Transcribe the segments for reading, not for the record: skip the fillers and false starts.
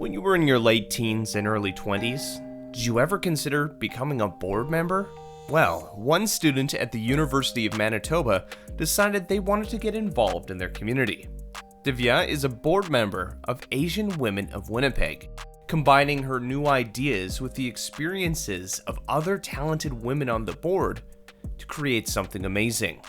When you were in your late teens and early 20s, did you ever consider becoming a board member? Well, one student at the University of Manitoba decided they wanted to get involved in their community. Divya is a board member of Asian Women of Winnipeg, combining her new ideas with the experiences of other talented women on the board to create something amazing.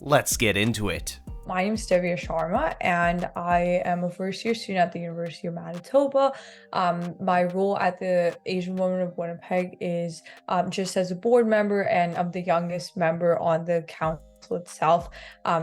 Let's get into it. My name is Divya Sharma, and I am a first-year student at the University of Manitoba. My role at the Asian Women of Winnipeg is just as a board member, and I'm the youngest member on the council itself.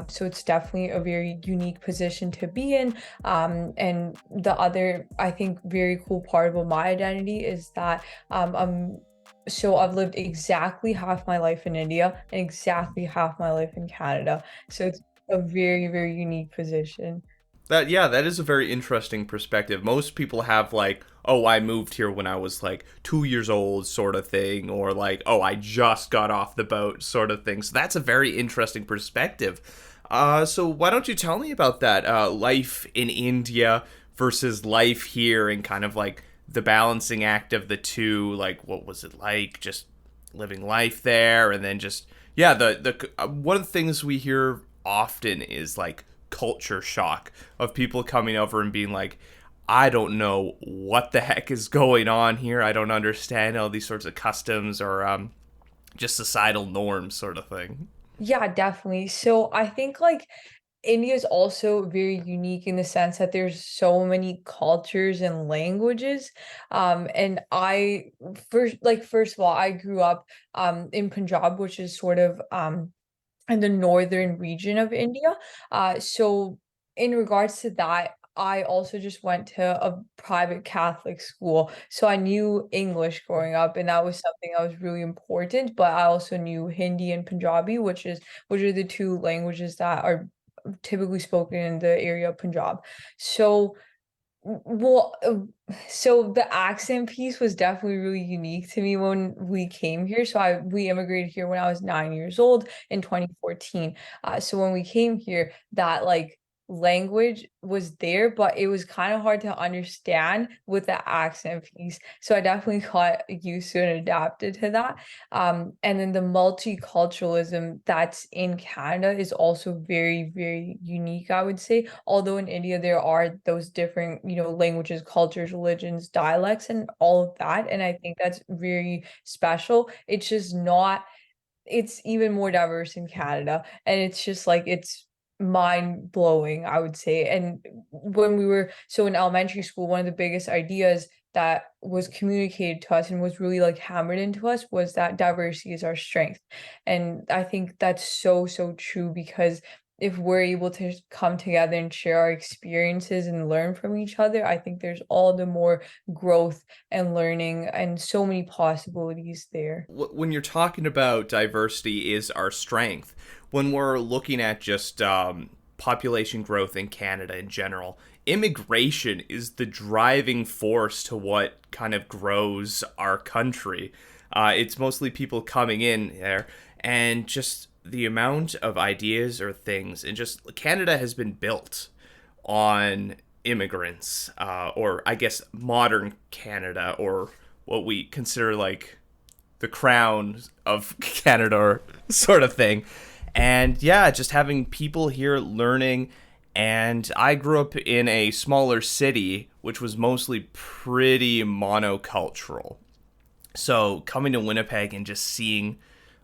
So it's definitely a very unique position to be in. And the other, I think, very cool part about my identity is that I've lived exactly half my life in India and exactly half my life in Canada. So it's a very, very unique position. That is a very interesting perspective. Most people have like, oh, I moved here when I was like 2 years old sort of thing, or like, oh, I just got off the boat sort of thing. So that's a very interesting perspective. So why don't you tell me about that life in India versus life here, and kind of like the balancing act of the two? Like, what was it like just living life there, and then just the one of the things we hear often is like culture shock of people coming over and being like, I don't know what the heck is going on here. I don't understand all these sorts of customs or just societal norms sort of thing. Yeah, definitely. So I think like India is also very unique in the sense that there's so many cultures and languages. And first of all, I grew up in Punjab, which is sort of in the northern region of India. So in regards to that, I also just went to a private Catholic school. So I knew English growing up, and that was something that was really important. But I also knew Hindi and Punjabi, which are the two languages that are typically spoken in the area of Punjab. So well, so the accent piece was definitely really unique to me when we came here. We immigrated here when I was 9 years old in 2014. So when we came here, that like language was there, but it was kind of hard to understand with the accent piece. So I definitely got used to and adapted to that. And then the multiculturalism that's in Canada is also very, very unique, I would say. Although in India there are those different, languages, cultures, religions, dialects, and all of that. And I think that's very special. It's just not, it's even more diverse in Canada. And it's just like it's mind blowing, I would say. And when we were so in elementary school, one of the biggest ideas that was communicated to us and was really like hammered into us was that diversity is our strength. And I think that's so, so true because if we're able to come together and share our experiences and learn from each other, I think there's all the more growth and learning and so many possibilities there. When you're talking about diversity is our strength, when we're looking at just population growth in Canada in general, immigration is the driving force to what kind of grows our country. It's mostly people coming in there, and just the amount of ideas or things, and just Canada has been built on immigrants, or I guess modern Canada, or what we consider like the crown of Canada or sort of thing. And yeah, just having people here learning. And I grew up in a smaller city, which was mostly pretty monocultural. So coming to Winnipeg and just seeing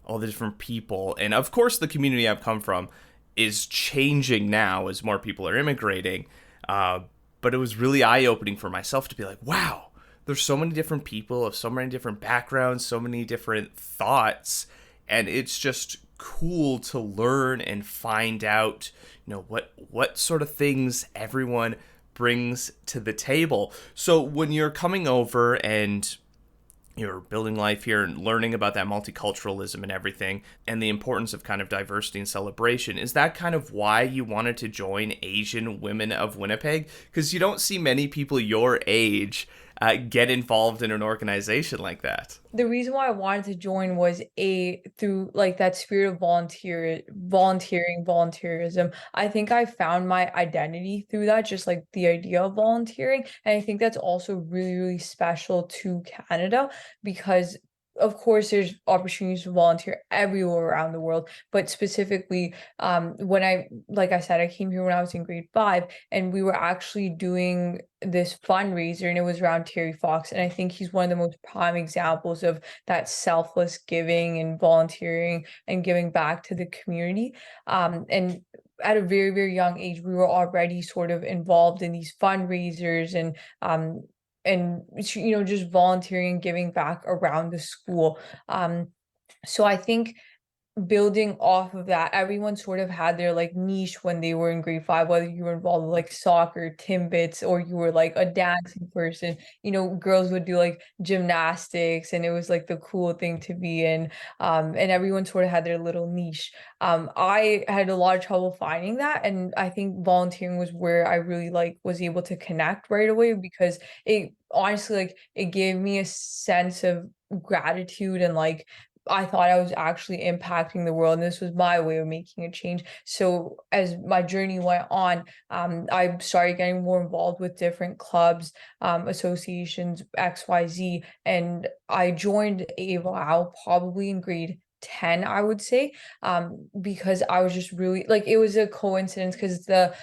all the different people, and of course the community I've come from is changing now as more people are immigrating. But it was really eye-opening for myself to be like, wow, there's so many different people of so many different backgrounds, so many different thoughts, and it's just cool to learn and find out, what sort of things everyone brings to the table. So when you're coming over and you're building life here and learning about that multiculturalism and everything, and the importance of kind of diversity and celebration, is that kind of why you wanted to join Asian Women of Winnipeg? Because you don't see many people your age get involved in an organization like that? The reason why I wanted to join was through like that spirit of volunteerism. I think I found my identity through that, just like the idea of volunteering. And I think that's also really, really special to Canada because of course there's opportunities to volunteer everywhere around the world, but specifically when I like I said, I came here when I was in grade 5 and we were actually doing this fundraiser and it was around Terry Fox. And I think he's one of the most prime examples of that selfless giving and volunteering and giving back to the community. And at a very, very young age, we were already sort of involved in these fundraisers and just volunteering and giving back around the school. So I think building off of that, everyone sort of had their like niche when they were in grade 5, whether you were involved with like soccer, timbits, or you were like a dancing person. Girls would do like gymnastics, and it was like the cool thing to be in. And everyone sort of had their little niche. I had a lot of trouble finding that, and I think volunteering was where I really like was able to connect right away because it honestly like it gave me a sense of gratitude and like I thought I was actually impacting the world, and this was my way of making a change. So as my journey went on, I started getting more involved with different clubs, associations, XYZ, and I joined AWOW probably in grade 10, I would say, because I was just really like it was a coincidence because the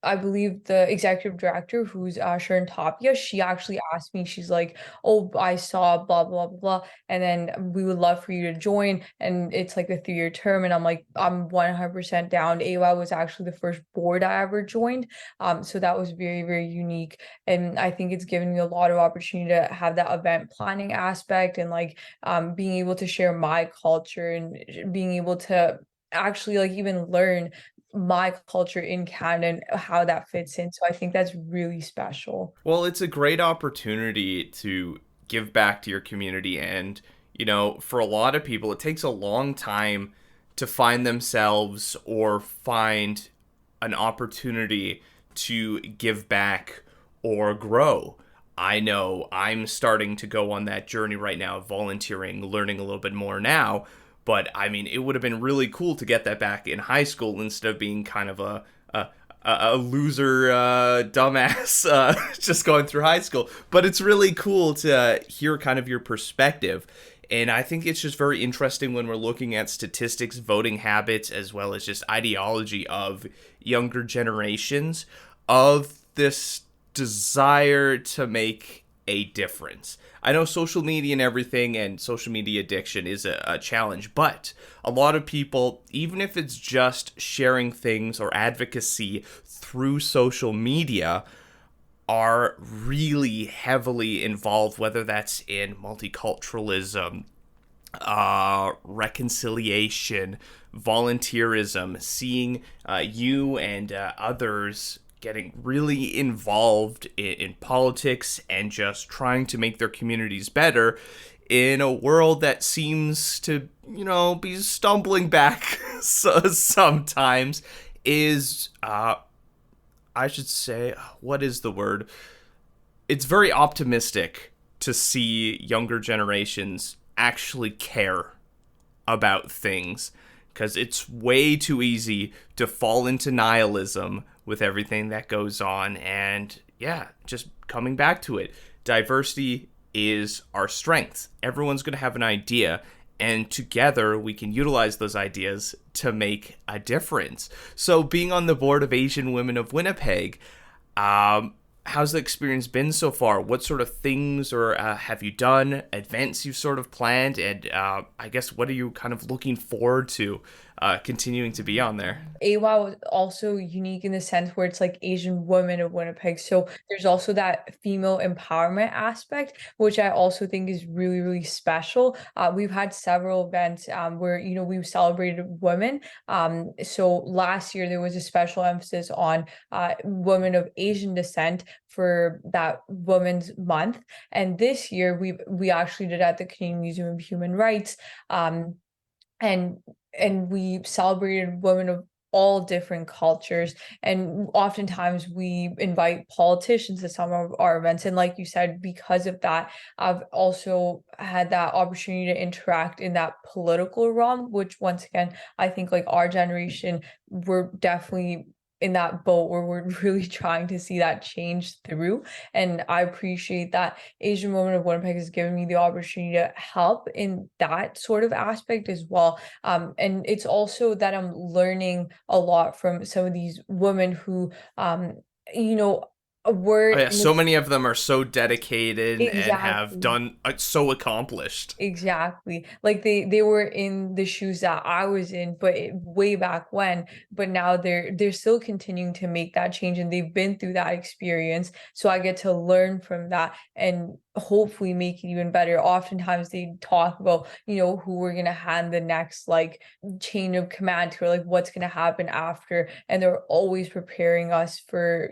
I believe the executive director, who's Sharma, she actually asked me, she's like, "Oh, I saw blah blah blah blah, and then we would love for you to join." And it's like a 3-year term, and I'm like, I'm 100% down. AWA was actually the first board I ever joined, so that was very very unique, and I think it's given me a lot of opportunity to have that event planning aspect and like being able to share my culture and being able to actually like even learn my culture in Canada and how that fits in. So I think that's really special. Well, it's a great opportunity to give back to your community. And, for a lot of people, it takes a long time to find themselves or find an opportunity to give back or grow. I know I'm starting to go on that journey right now, volunteering, learning a little bit more now. But I mean, it would have been really cool to get that back in high school instead of being kind of a loser, dumbass, just going through high school. But it's really cool to hear kind of your perspective. And I think it's just very interesting when we're looking at statistics, voting habits, as well as just ideology of younger generations, of this desire to make a difference. I know social media and everything and social media addiction is a challenge, but a lot of people, even if it's just sharing things or advocacy through social media, are really heavily involved, whether that's in multiculturalism, reconciliation, volunteerism, seeing you and others getting really involved in politics and just trying to make their communities better in a world that seems to, be stumbling back sometimes is, I should say, what is the word? It's very optimistic to see younger generations actually care about things because it's way too easy to fall into nihilism with everything that goes on. And yeah, just coming back to it, diversity is our strength. Everyone's going to have an idea, and together we can utilize those ideas to make a difference. So being on the board of Asian Women of Winnipeg, how's the experience been so far? What sort of things or have you done, events you've sort of planned, and I guess what are you kind of looking forward to continuing to be on there? AWOW was also unique in the sense where it's like Asian Women of Winnipeg. So there's also that female empowerment aspect, which I also think is really, really special. We've had several events where, we've celebrated women. So last year there was a special emphasis on women of Asian descent for that Women's Month. And this year we actually did at the Canadian Museum of Human Rights. And and we celebrated women of all different cultures. And oftentimes we invite politicians to some of our events. And like you said, because of that, I've also had that opportunity to interact in that political realm, which once again, I think like our generation, we're definitely in that boat where we're really trying to see that change through. And I appreciate that Asian Women of Winnipeg has given me the opportunity to help in that sort of aspect as well. And it's also that I'm learning a lot from some of these women who, you know, were Oh yeah, in the so many of them are so dedicated and have exactly. done so accomplished. Exactly. Like they were in the shoes that I was in, but way back when, but now they're still continuing to make that change and they've been through that experience. So I get to learn from that and hopefully make it even better. Oftentimes they talk about, who we're gonna hand the next like chain of command to, or like what's gonna happen after. And they're always preparing us for,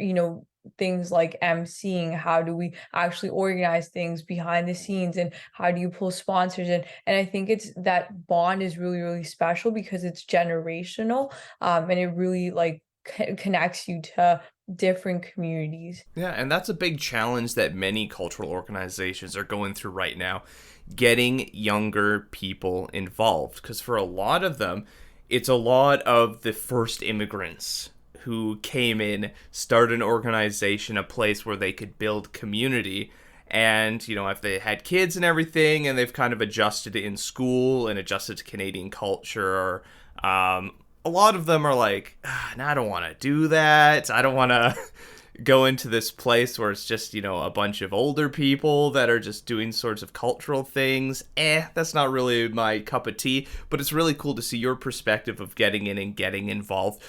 things like emceeing. How do we actually organize things behind the scenes, and how do you pull sponsors in? And I think it's that bond is really, really special because it's generational, and it really like connects you to different communities. Yeah, and that's a big challenge that many cultural organizations are going through right now, getting younger people involved. Because for a lot of them, it's a lot of the first immigrants who came in, started an organization, a place where they could build community. And, if they had kids and everything, and they've kind of adjusted in school and adjusted to Canadian culture, a lot of them are like, nah, I don't want to do that. I don't want to go into this place where it's just, a bunch of older people that are just doing sorts of cultural things. That's not really my cup of tea, but it's really cool to see your perspective of getting in and getting involved.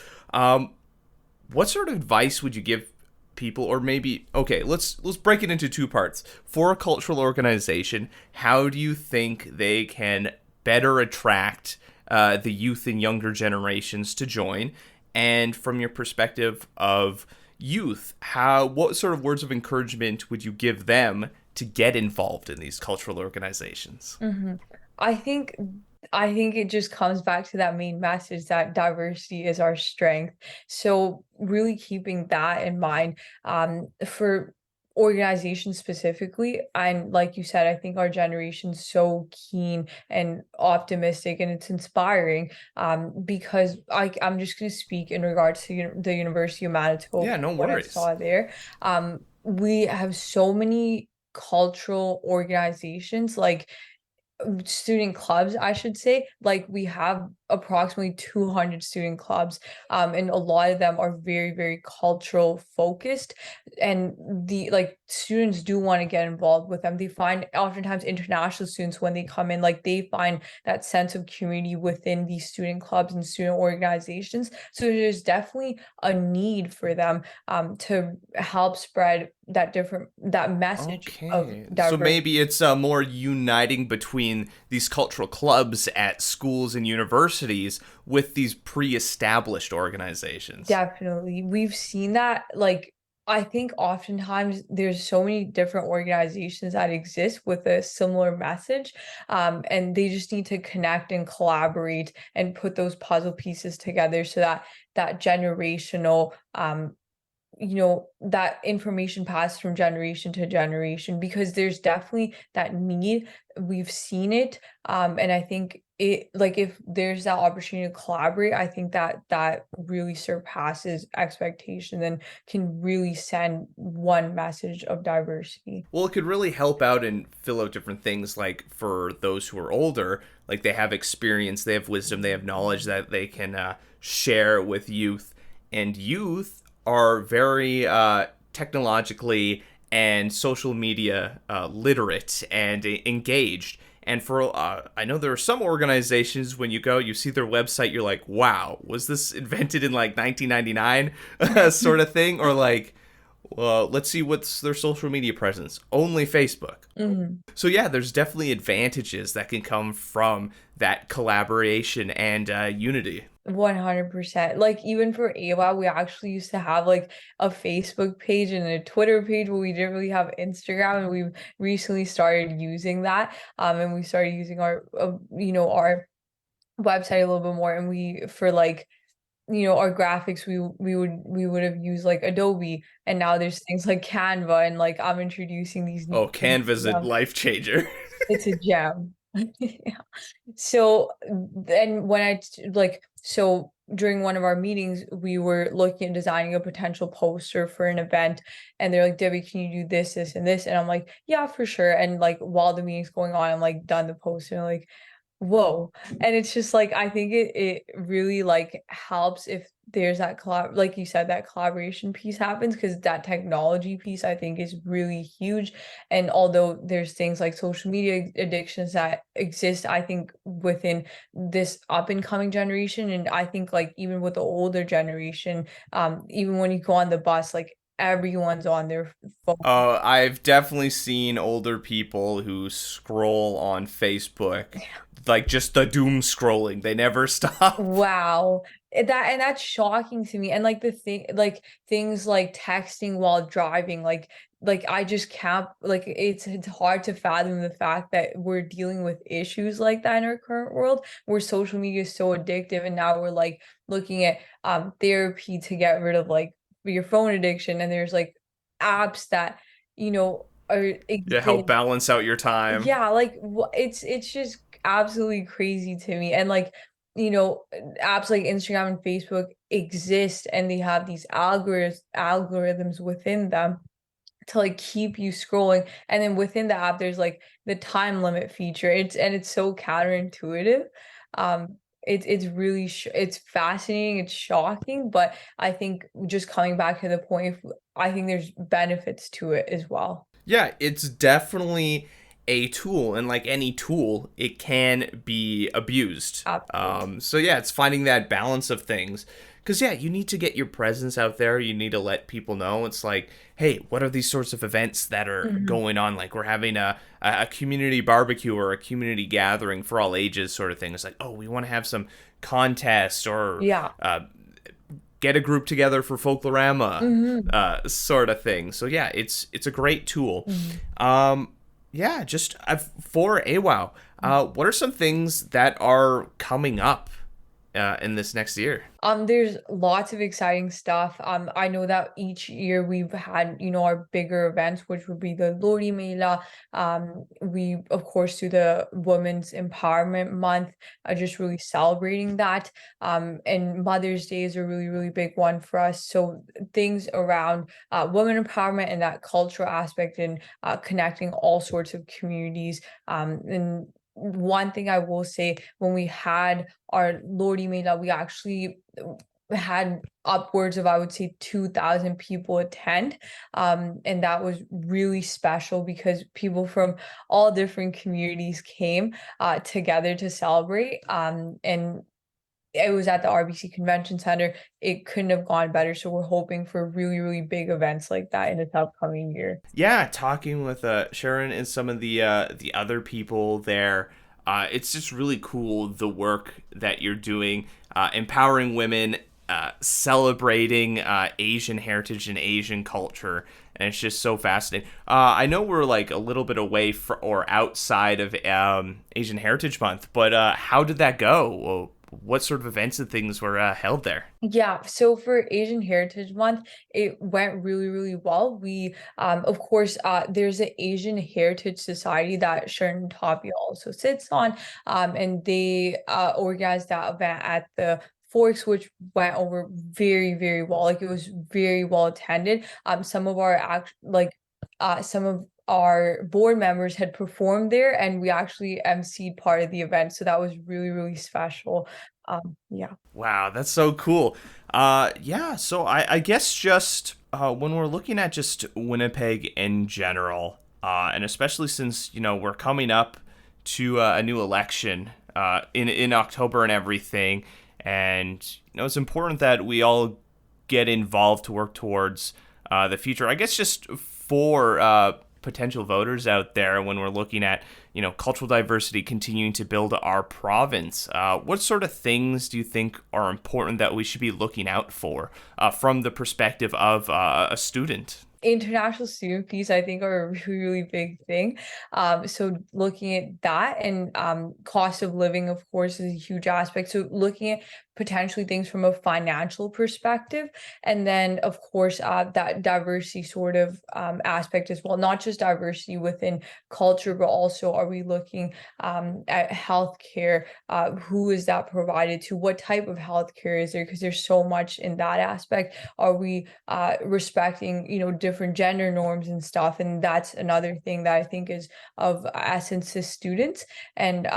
What sort of advice would you give people, or maybe, okay, let's break it into two parts. For a cultural organization, how do you think they can better attract the youth and younger generations to join? And from your perspective of youth, what sort of words of encouragement would you give them to get involved in these cultural organizations? Mhm. I think I think it just comes back to that main message that diversity is our strength. So really keeping that in mind, for organizations specifically. And like you said, I think our generation's so keen and optimistic, and it's inspiring. Because I'm just going to speak in regards to the University of Manitoba, Yeah, no what I worries. saw there. We have so many cultural organizations, like student clubs, I should say. Like we have approximately 200 student clubs, and a lot of them are very, very cultural focused. And the like students do want to get involved with them. They find oftentimes international students, when they come in, like they find that sense of community within these student clubs and student organizations. So there's definitely a need for them, to help spread that message of Okay. So diversity. maybe it's more uniting between these cultural clubs at schools and universities with these pre-established organizations. Definitely. We've seen that, like, I think oftentimes there's so many different organizations that exist with a similar message, and they just need to connect and collaborate and put those puzzle pieces together so that that generational, that information passed from generation to generation, because there's definitely that need. We've seen it. And I think it, like, if there's that opportunity to collaborate, I think that that really surpasses expectation and can really send one message of diversity. Well, it could really help out and fill out different things, like for those who are older, like they have experience, they have wisdom, they have knowledge that they can share with youth. And youth are very technologically and social media literate and engaged. And for I know there are some organizations, when you go, you see their website, you're like, wow, was this invented in like 1999 sort of thing? Or like, well, let's see what's their social media presence. Only Facebook. Mhm. So yeah, there's definitely advantages that can come from that collaboration and unity. 100%. Like even for AWA, we actually used to have like a Facebook page and a Twitter page, but we didn't really have Instagram, and we've recently started using that. And we started using our our website a little bit more, and we for like our graphics, we would have used like Adobe, and now there's things like Canva, and like I'm introducing these new Oh, things to Canva's a them. life changer. It's a gem. Yeah. So then so during one of our meetings, we were looking at designing a potential poster for an event, and they're like, Debbie, can you do this, this, and this? And I'm like, yeah, for sure. And like while the meeting's going on, I'm like done the poster, and like, whoa. And it's just like I think it really like helps if there's that like you said, that collaboration piece happens, because that technology piece I think is really huge. And although there's things like social media addictions that exist, I think within this up and coming generation, and I think like even with the older generation, even when you go on the bus, like everyone's on their phone. I've definitely seen older people who scroll on Facebook, like just the doom scrolling. They never stop. Wow. That's shocking to me. And like the thing like things like texting while driving, like I just can't, like it's hard to fathom the fact that we're dealing with issues like that in our current world, where social media is so addictive, and now we're like looking at therapy to get rid of like your phone addiction, and there's like apps that are Yeah, help exist. balance out your time. Yeah, like it's just absolutely crazy to me. And like, apps like Instagram and Facebook exist, and they have these algorithms within them to like keep you scrolling. And then within the app, there's like the time limit feature. It's so counterintuitive. It's really it's fascinating, it's shocking, but I think just coming back to the point, I think there's benefits to it as well. Yeah, it's definitely a tool, and like any tool, it can be abused. Absolutely. So yeah, it's finding that balance of things. Because yeah, you need to get your presence out there. You need to let people know. It's like, hey, what are these sorts of events that are Mhm. going on? Like we're having a community barbecue or a community gathering for all ages, sort of thing. It's like, oh, we want to have some contest or Yeah. get a group together for folklorama, Mhm. sort of thing. So yeah, it's a great tool. Mhm. Um, yeah, just for a wow. What are some things that are coming up in this next year? There's lots of exciting stuff. I know that each year we've had, our bigger events, which would be the Lori Mela. We of course do the Women's Empowerment Month, just really celebrating that. And Mother's Day is a really, really big one for us. So things around women empowerment and that cultural aspect, and connecting all sorts of communities. And one thing I will say, when we had our Lordy Mela, we actually had upwards of, I would say, 2,000 people attend. And that was really special because people from all different communities came together to celebrate. And it was at the RBC Convention Center. It couldn't have gone better. So we're hoping for really, really big events like that in this upcoming year. Yeah, talking with Sharon and some of the other people there, it's just really cool the work that you're doing, empowering women, celebrating Asian heritage and Asian culture, and it's just so fascinating. I know we're like a little bit away or outside of Asian Heritage Month, but how did that go? What sort of events and things were held there? Yeah, so for Asian Heritage Month, it went really, really well. We, of course, there's an Asian Heritage Society that Sharon Tapia also sits on, and they organized that event at the Forks, which went over very, very well. Like it was very well attended. Some of our board members had performed there, and we actually emceed part of the event, so that was really, really special. Yeah. Wow, that's so cool. Yeah, so I guess just when we're looking at just Winnipeg in general, and especially since we're coming up to a new election in October and everything, and it's important that we all get involved to work towards the future. I guess just for potential voters out there, when we're looking at cultural diversity continuing to build our province, what sort of things do you think are important that we should be looking out for from the perspective of a student? International student fees, I think, are a really, really big thing. So looking at that, and cost of living, of course, is a huge aspect. So looking at potentially things from a financial perspective. And then, of course, that diversity sort of aspect as well, not just diversity within culture, but also are we looking at healthcare? Who is that provided to? What type of healthcare is there? Because there's so much in that aspect. Are we respecting, different gender norms and stuff? And that's another thing that I think is of essence to students. And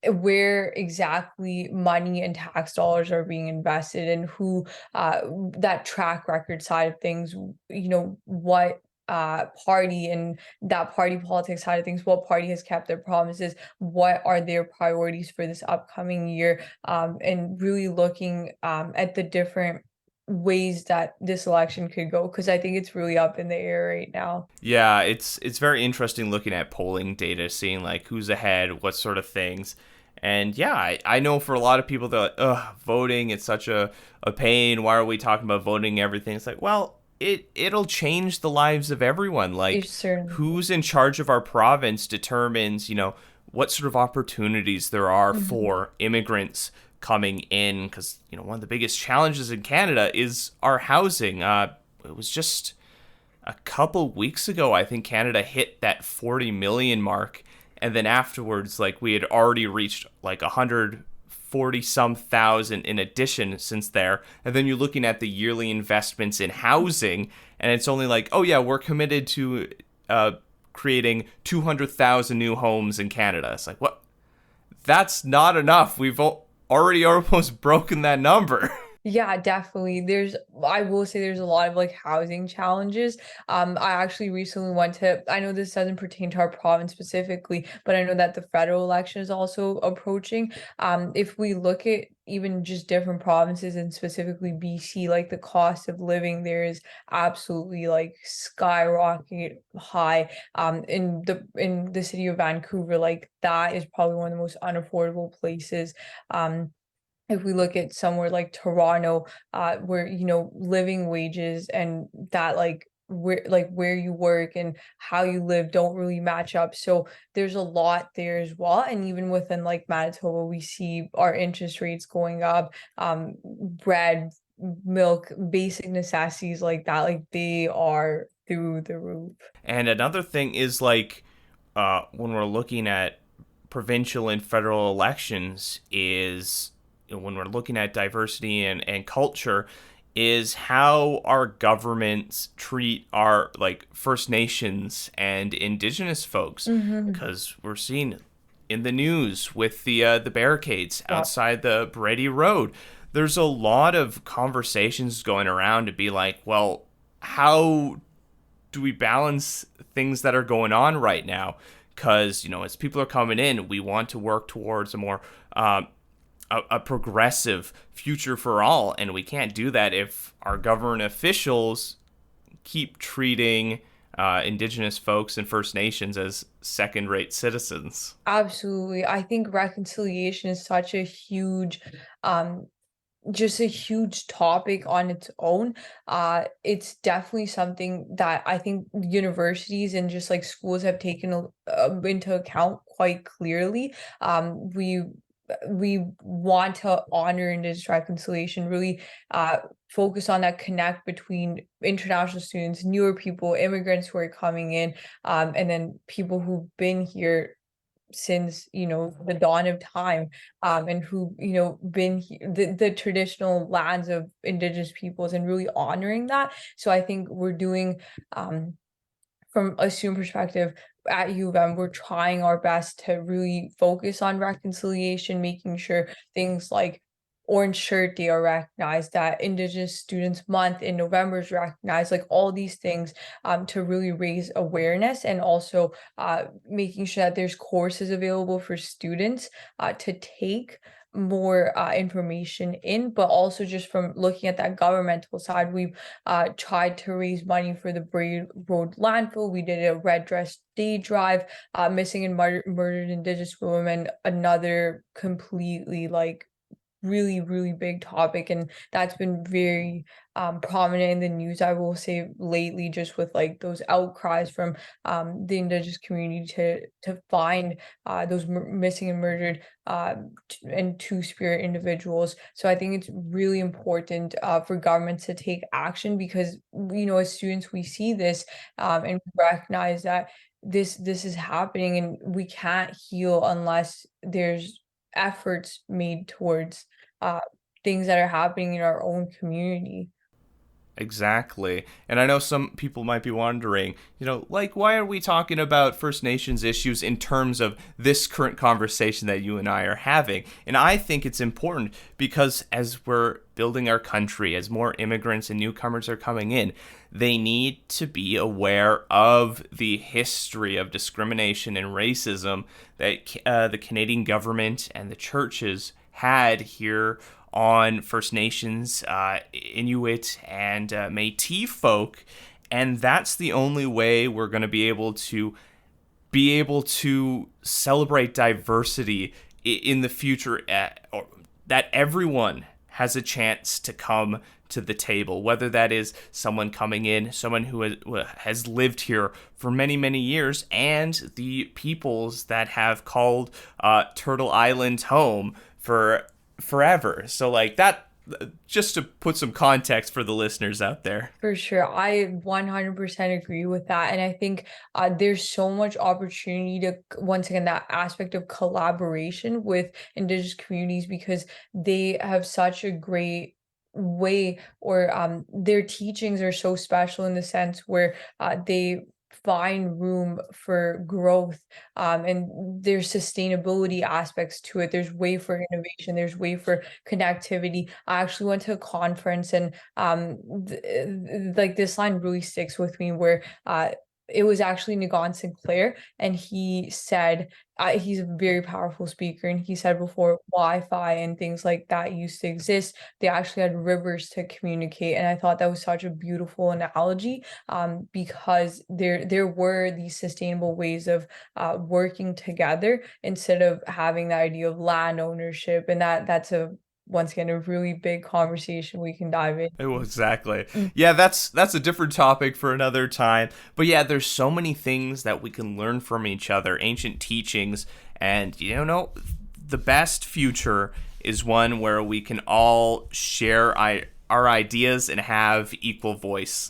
where exactly money and tax dollars are being invested, and who that track record side of things, what party and that party politics side of things, what party has kept their promises, what are their priorities for this upcoming year, and really looking at the different ways that this election could go, because I think it's really up in the air right now. Yeah, it's very interesting looking at polling data, seeing like who's ahead, what sort of things. And yeah, I know for a lot of people they're like, ugh, voting, it's such a pain. Why are we talking about voting and everything? It's like, well, it'll change the lives of everyone. Like It's certain. who's in charge of our province determines, what sort of opportunities there are Mhm. for immigrants coming in, because one of the biggest challenges in Canada is our housing. It was just a couple weeks ago, I think Canada hit that 40 million mark. And then afterwards, like we had already reached like 140 some thousand in addition since there. And then you're looking at the yearly investments in housing, and it's only like, oh yeah, we're committed to creating 200,000 new homes in Canada. It's like, what? That's not enough. We've already almost broken that number. Yeah, definitely. I will say there's a lot of like housing challenges. I actually recently went to, I know this doesn't pertain to our province specifically, but I know that the federal election is also approaching. If we look at even just different provinces and specifically BC, like the cost of living there is absolutely like skyrocket high. In the city of Vancouver, like that is probably one of the most unaffordable places. If we look at somewhere like Toronto, where living wages and that where you work and how you live don't really match up. So there's a lot there as well. And even within like Manitoba, we see our interest rates going up. Bread, milk, basic necessities like that, like they are through the roof. And another thing is like when we're looking at provincial and federal elections is when we're looking at diversity and culture is how our governments treat our like First Nations and Indigenous folks, Mm-hmm. because we're seeing in the news with the barricades Yeah. outside the Brady Road. There's a lot of conversations going around to be like, well, how do we balance things that are going on right now? Because as people are coming in, we want to work towards a more a progressive future for all, and we can't do that if our government officials keep treating Indigenous folks and First Nations as second-rate citizens. Absolutely. I think reconciliation is such a huge um just a huge topic on its own. It's definitely something that I think universities and just like schools have taken into account quite clearly. We want to honor Indigenous reconciliation, really focus on that connect between international students, newer people, immigrants who are coming in, and then people who've been here since the dawn of time, and who been the traditional lands of indigenous peoples, and really honoring that. So I think we're doing, from a student perspective at U of M, we're trying our best to really focus on reconciliation, making sure things like Orange Shirt Day are recognized, that Indigenous Students Month in November is recognized, like all these things, to really raise awareness, and also making sure that there's courses available for students to take more information in. But also just from looking at that governmental side, we've tried to raise money for the Braid Road landfill. We did a Red Dress Day drive, missing and murdered Indigenous women, another completely like really, really big topic, and that's been very prominent in the news, I will say, lately, just with like those outcries from the indigenous community to find those missing and murdered and two-spirit individuals. So I think it's really important for governments to take action because as students we see this and recognize that this is happening, and we can't heal unless there's efforts made towards uh, things that are happening in our own community. Exactly. And I know some people might be wondering, like, why are we talking about First Nations issues in terms of this current conversation that you and I are having? And I think it's important because as we're building our country, as more immigrants and newcomers are coming in, they need to be aware of the history of discrimination and racism that the Canadian government and the churches had here on First Nations, Inuit, and Métis folk, and that's the only way we're going to be able to celebrate diversity in the future. That everyone has a chance to come to the table, whether that is someone coming in, someone who has lived here for many, many years, and the peoples that have called Turtle Island home for forever. So like that, just to put some context for the listeners out there. For sure. I 100% agree with that. And I think there's so much opportunity to, once again, that aspect of collaboration with Indigenous communities because they have such a great way, or their teachings are so special in the sense where they find room for growth, and there's sustainability aspects to it. There's way for innovation, there's way for connectivity. I actually went to a conference, and like this line really sticks with me where it was actually Nagon Sinclair, and he said, he's a very powerful speaker, and he said before Wi-Fi and things like that used to exist, they actually had rivers to communicate. And I thought that was such a beautiful analogy, because there were these sustainable ways of working together instead of having the idea of land ownership, and that's a once again a really big conversation we can dive in. Oh, exactly. Yeah, that's a different topic for another time. But yeah, there's so many things that we can learn from each other, ancient teachings, and the best future is one where we can all share our ideas and have equal voice.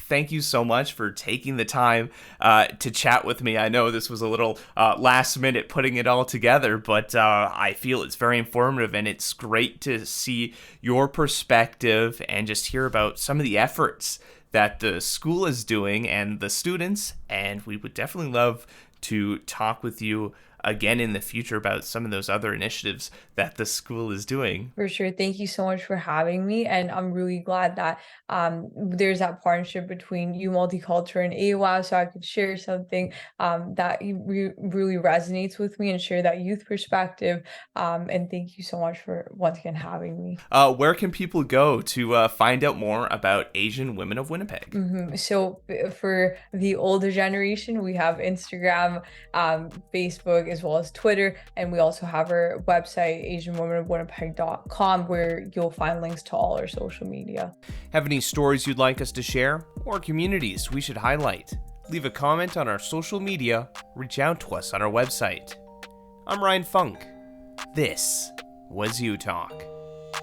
Thank you so much for taking the time to chat with me. I know this was a little last minute putting it all together, but I feel it's very informative, and it's great to see your perspective and just hear about some of the efforts that the school is doing and the students. And we would definitely love to talk with you again in the future about some of those other initiatives that the school is doing. For sure. Thank you so much for having me. And I'm really glad that there's that partnership between you Multicultural and AWOW, so I could share something that really resonates with me and share that youth perspective. And thank you so much for once again having me. Where can people go to find out more about Asian Women of Winnipeg? So for the older generation, we have Instagram, Facebook, as well as Twitter. And we also have our website, asianwomenofwinnipeg.com, where you'll find links to all our social media. Have any stories you'd like us to share or communities we should highlight? Leave a comment on our social media, reach out to us on our website. I'm Ryan Funk. This was You Talk,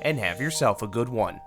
and have yourself a good one.